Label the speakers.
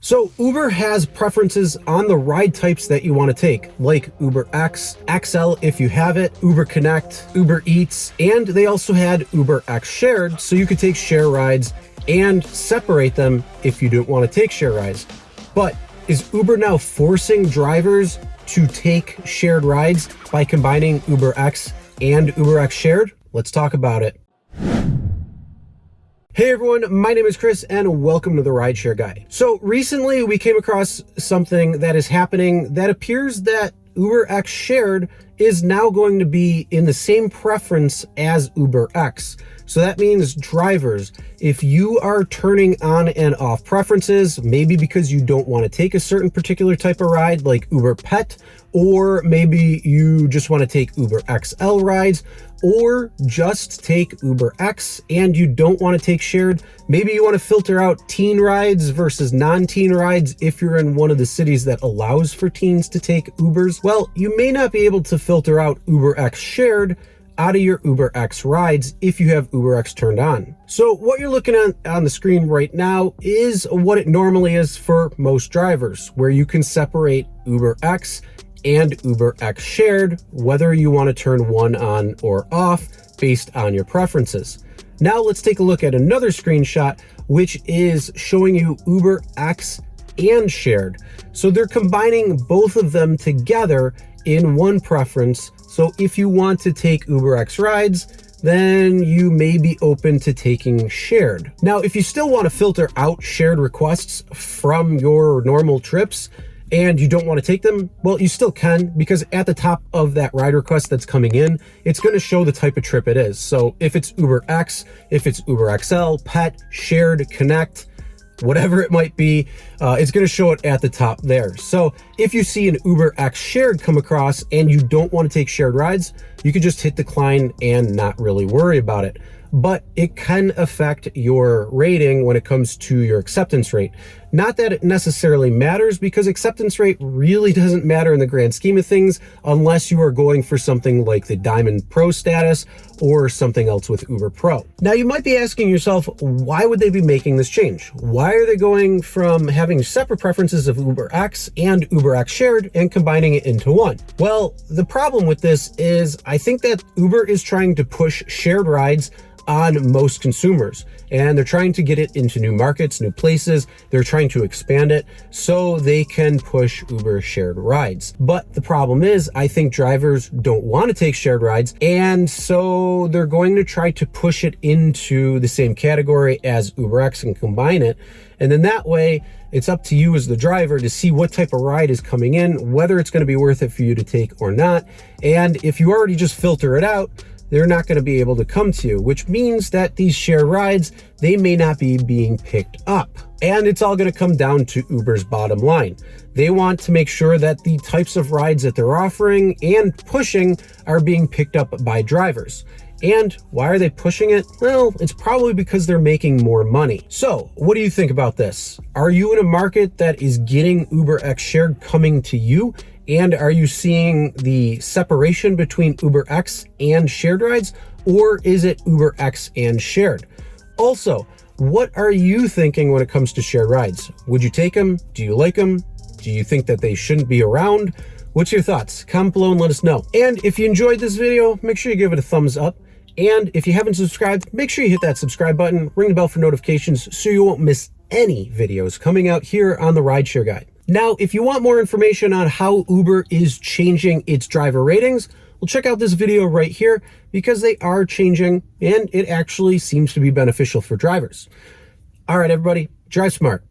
Speaker 1: So Uber has preferences on the ride types that you want to take, like Uber X, XL if you have it, Uber Connect, Uber Eats, and they also had Uber X Shared, so you could take share rides and separate them if you don't want to take share rides. But is Uber now forcing drivers to take shared rides by combining Uber X and Uber X Shared? Let's talk about it. Hey everyone, my name is Chris and welcome to the RideShare Guy. So recently we came across something that is happening that appears that Uber X Shared is now going to be in the same preference as Uber X. So that means drivers, if you are turning on and off preferences, maybe because you don't want to take a certain particular type of ride like Uber Pet, or maybe you just want to take Uber XL rides, or just take Uber X and you don't want to take shared. Maybe you want to filter out teen rides versus non-teen rides if you're in one of the cities that allows for teens to take Ubers. Well, you may not be able to filter out Uber X Shared out of your Uber X rides if you have Uber X turned on. So what you're looking at on the screen right now is what it normally is for most drivers, where you can separate Uber X and Uber X Shared, whether you want to turn one on or off based on your preferences. Now let's take a look at another screenshot, which is showing you Uber X and Shared. So they're combining both of them together in one preference. So if you want to take Uber X rides, then you may be open to taking shared. Now, if you still want to filter out shared requests from your normal trips and you don't want to take them, well, you still can, because at the top of that ride request that's coming in, it's going to show the type of trip it is. So if it's Uber X, if it's Uber XL, Pet, Shared, Connect, whatever it might be, it's going to show it at the top there. So if you see an Uber X Shared come across and you don't want to take shared rides, you can just hit decline and not really worry about it. But it can affect your rating when it comes to your acceptance rate. Not that it necessarily matters, because acceptance rate really doesn't matter in the grand scheme of things unless you are going for something like the Diamond Pro status or something else with Uber Pro. Now you might be asking yourself, why would they be making this change? Why are they going from having separate preferences of Uber X and Uber X Shared and combining it into one? Well, the problem with this is I think that Uber is trying to push shared rides on most consumers, and they're trying to get it into new markets, new places. They're trying to expand it so they can push Uber shared rides. But the problem is, I think drivers don't want to take shared rides, and so they're going to try to push it into the same category as Uber X and combine it. And then that way, it's up to you as the driver to see what type of ride is coming in, whether it's going to be worth it for you to take or not. And if you already just filter it out, they're not going to be able to come to you, which means that these shared rides, they may not be being picked up. And it's all going to come down to Uber's bottom line. They want to make sure that the types of rides that they're offering and pushing are being picked up by drivers. And why are they pushing it? Well, it's probably because they're making more money. So what do you think about this? Are you in a market that is getting Uber X Shared coming to you? And are you seeing the separation between Uber X and shared rides, or is it Uber X and shared? Also, what are you thinking when it comes to shared rides? Would you take them? Do you like them? Do you think that they shouldn't be around? What's your thoughts? Comment below and let us know. And if you enjoyed this video, make sure you give it a thumbs up. And if you haven't subscribed, make sure you hit that subscribe button, ring the bell for notifications so you won't miss any videos coming out here on the RideShare Guy. Now, if you want more information on how Uber is changing its driver ratings, well, check out this video right here, because they are changing and it actually seems to be beneficial for drivers. All right, everybody, drive smart.